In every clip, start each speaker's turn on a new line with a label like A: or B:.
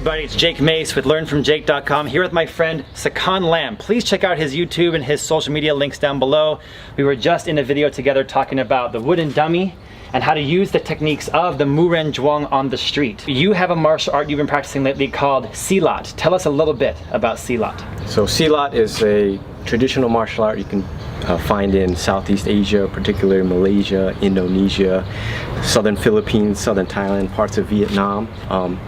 A: Everybody, it's Jake Mace with LearnFromJake.com here with my friend Sakan Lam. Please check out his YouTube and his social media links down below. We were just in a video together talking about the wooden dummy and how to use the techniques of the Muren Zhuang on the street. You have a martial art you've been practicing lately called Silat. Tell us a little bit about Silat.
B: So Silat is a traditional martial art you can find in Southeast Asia, particularly Malaysia, Indonesia, southern Philippines, southern Thailand, parts of Vietnam.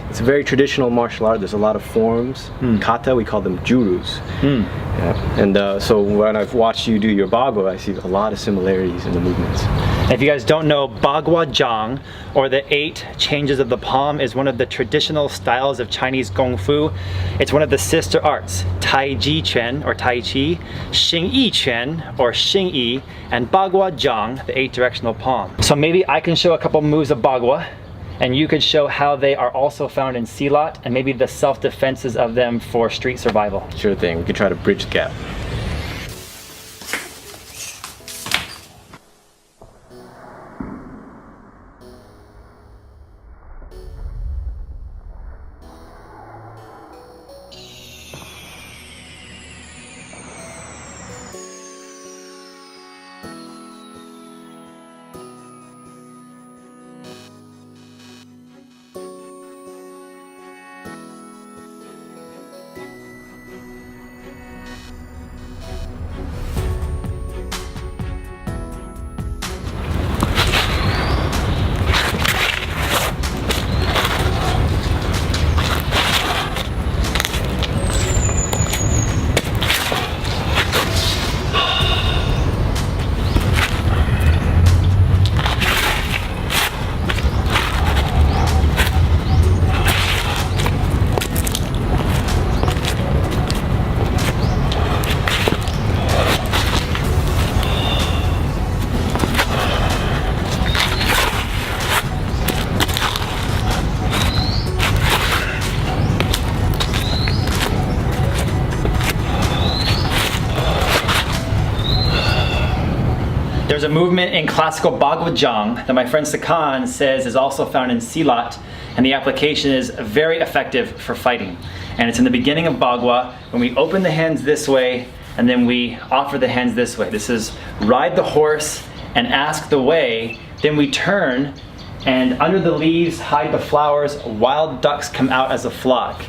B: It's a very traditional martial art. There's a lot of forms. Kata, we call them jurus. Yeah. And so when I've watched you do your Bagua, I see a lot of similarities in the movements.
A: If you guys don't know, Bagua Zhang, or the 8 changes of the palm, is one of the traditional styles of Chinese Kung Fu. It's one of the sister arts, Tai Chi Quan, or Tai Chi, Xing Yi Quan, or Xing Yi, and Bagua Zhang, the 8 directional palm. So maybe I can show a couple moves of Bagua, and you could show how they are also found in Silat, and maybe the self-defenses of them for street survival.
B: Sure thing, we could try to bridge the gap.
A: There's a movement in classical Bagua Zhang that my friend Sakan says is also found in Silat, and the application is very effective for fighting. And it's in the beginning of Bagua when we open the hands this way and then we offer the hands this way. This is ride the horse and ask the way, then we turn and under the leaves hide the flowers, wild ducks come out as a flock.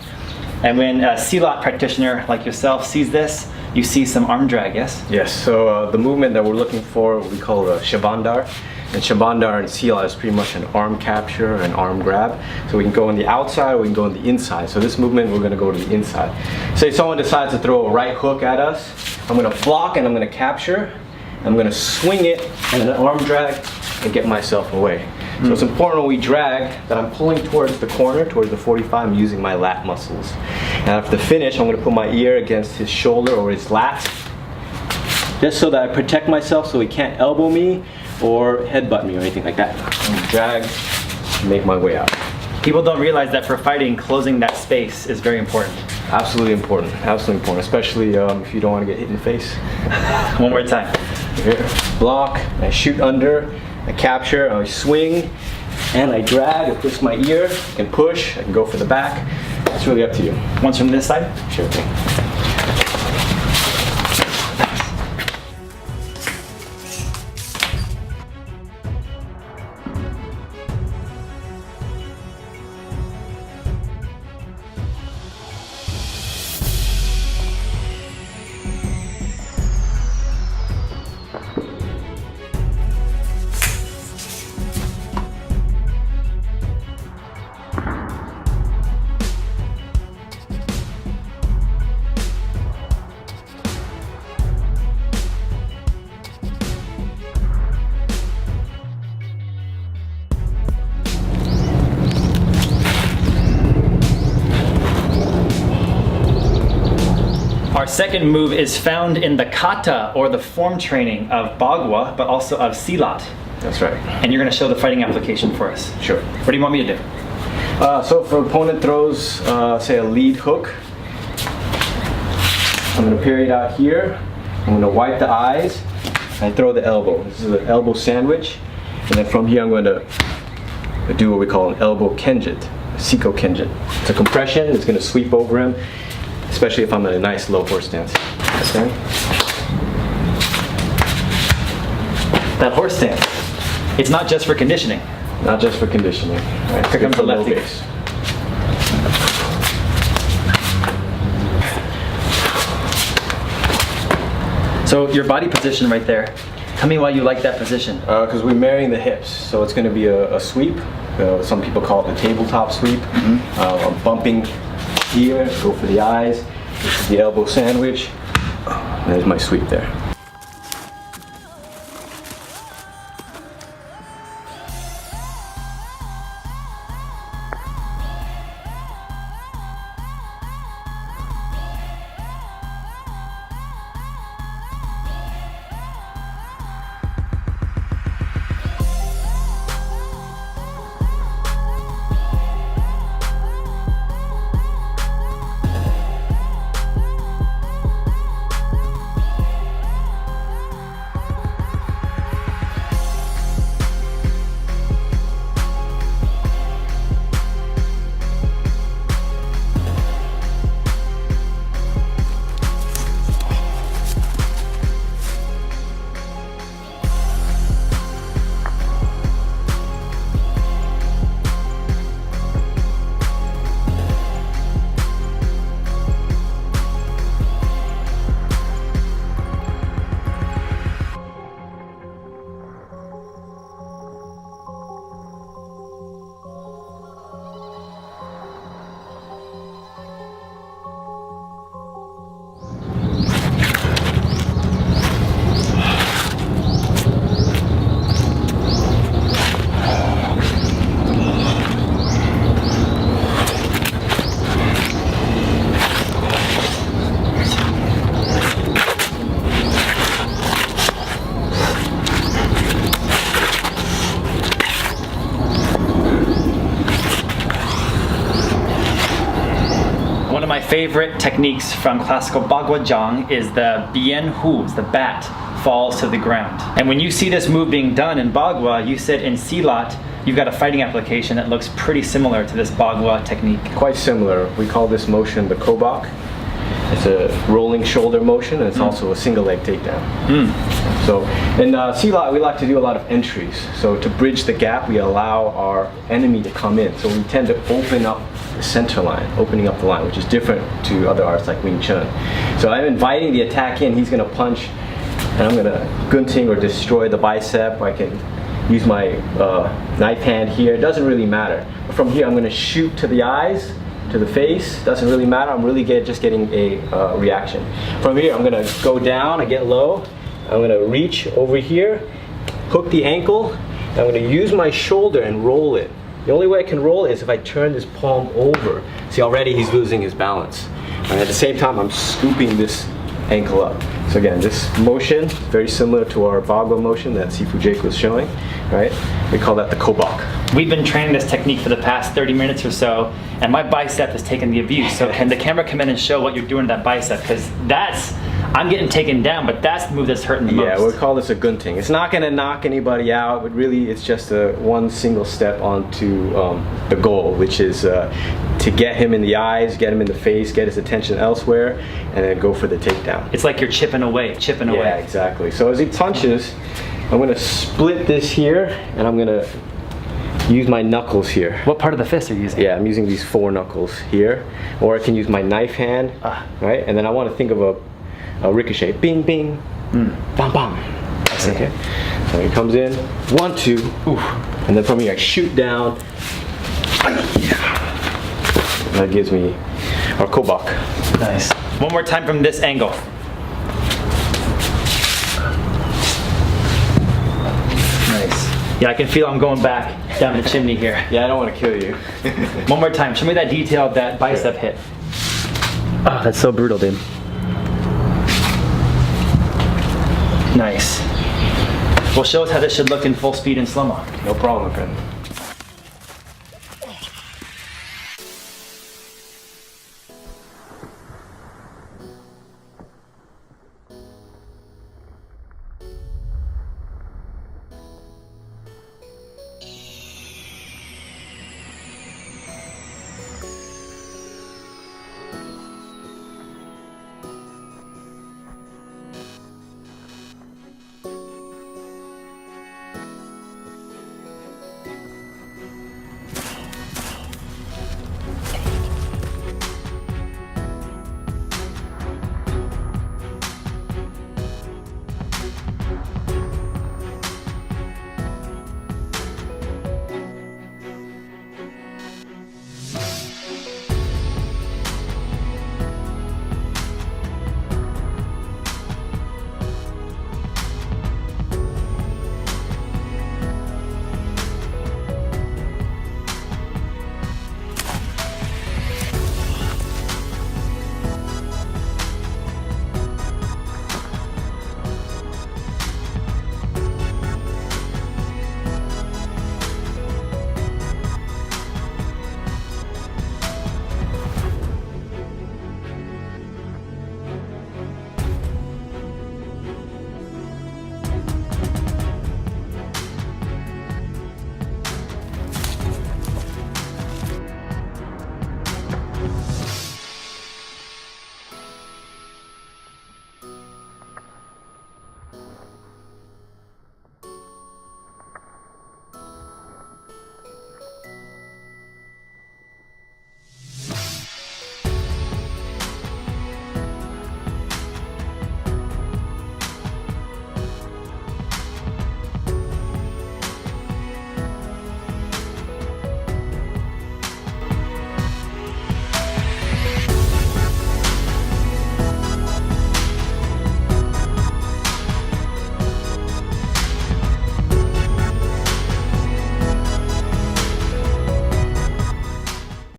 A: And when a Silat practitioner like yourself sees this, you see some arm drag, yes?
B: Yes, so the movement that we're looking for, we call Shabandar. And Shabandar in Silat is pretty much an arm capture, an arm grab. So we can go on the outside or we can go on the inside. So this movement, we're gonna go to the inside. Say someone decides to throw a right hook at us, I'm gonna block and I'm gonna capture. I'm gonna swing it and an arm drag and get myself away. So it's important when we drag that I'm pulling towards the corner, towards the 45, I'm using my lat muscles. And after the finish, I'm gonna put my ear against his shoulder or his lat, just so that I protect myself so he can't elbow me or headbutt me or anything like that. And drag, make my way out.
A: People don't realize that for fighting, closing that space is very important.
B: Absolutely important, especially if you don't want to get hit in the face.
A: One more time.
B: Here, block, I shoot under, I capture, I swing, and I drag, I twist my ear, I can push, I can go for the back. It's really up to you.
A: Once from this side?
B: Sure thing.
A: second move is found in the kata, or the form training of Bagua, but also of silat.
B: That's right.
A: And you're going to show the fighting application for us.
B: Sure.
A: What do you want me to do?
B: So if an opponent throws, say, a lead hook, I'm going to parry it out here. I'm going to wipe the eyes. I throw the elbow. This is an elbow sandwich. And then from here, I'm going to do what we call an elbow kenjit, siko kenjit. It's a compression. It's going to sweep over him, especially if I'm in a nice low horse stance. Okay?
A: That horse stance. It's not just for conditioning.
B: Not just for conditioning. Right?
A: Here comes the lefty.
B: Base.
A: So your body position right there. Tell me why you like that position.
B: Because we're marrying the hips, so it's going to be a sweep. Some people call it the tabletop sweep. I'm bumping here, go for the eyes. This is the elbow sandwich. There's my sweep there.
A: One of my favorite techniques from classical Bagua Zhang is the bien hu, the bat falls to the ground. And when you see this move being done in Bagua, you said in silat, you've got a fighting application that looks pretty similar to this Bagua technique.
B: Quite similar. We call this motion the kobak. It's a rolling shoulder motion, and it's also a single leg takedown. So in silat, we like to do a lot of entries. So to bridge the gap, we allow our enemy to come in. So we tend to open up the center line, opening up the line, which is different to other arts like Wing Chun. So I'm inviting the attack in. He's going to punch, and I'm going to gunting or destroy the bicep. I can use my knife hand here. It doesn't really matter. But from here, I'm going to shoot to the eyes, to the face. Doesn't really matter. I'm really just getting a reaction. From here, I'm going to go down. I get low. I'm going to reach over here, hook the ankle. And I'm going to use my shoulder and roll it. The only way I can roll it is if I turn this palm over. See, already he's losing his balance. And at the same time, I'm scooping this ankle up. So again, this motion, very similar to our Bagua motion that Sifu Jake was showing, right? We call that the kobak.
A: We've been training this technique for the past 30 minutes or so, and my bicep has taken the abuse. So can the camera come in and show what you're doing to that bicep? Because that's, I'm getting taken down, but that's the move that's hurting the most.
B: Yeah, we'll call this a gunting. It's not going to knock anybody out, but really it's just one single step onto the goal, which is to get him in the eyes, get him in the face, get his attention elsewhere, and then go for the takedown.
A: It's like you're chipping away.
B: Yeah, exactly. So as he punches, I'm going to split this here, and I'm going to use my knuckles here.
A: What part of the fist are you using?
B: Yeah, I'm using these 4 knuckles here, or I can use my knife hand, right? And then I want to think of a ricochet. Bing, bing, bam, bam. Okay. So he comes in, 1, 2, oof. And then from here I shoot down. That gives me our kobak.
A: Nice. One more time from this angle. Nice. Yeah, I can feel I'm going back down the chimney here.
B: Yeah, I don't want to kill you.
A: One more time. Show me that detail of that bicep hit. Oh, that's so brutal, dude. Nice. Well, show us how this should look in full speed in slow-mo.
B: No problem, my friend.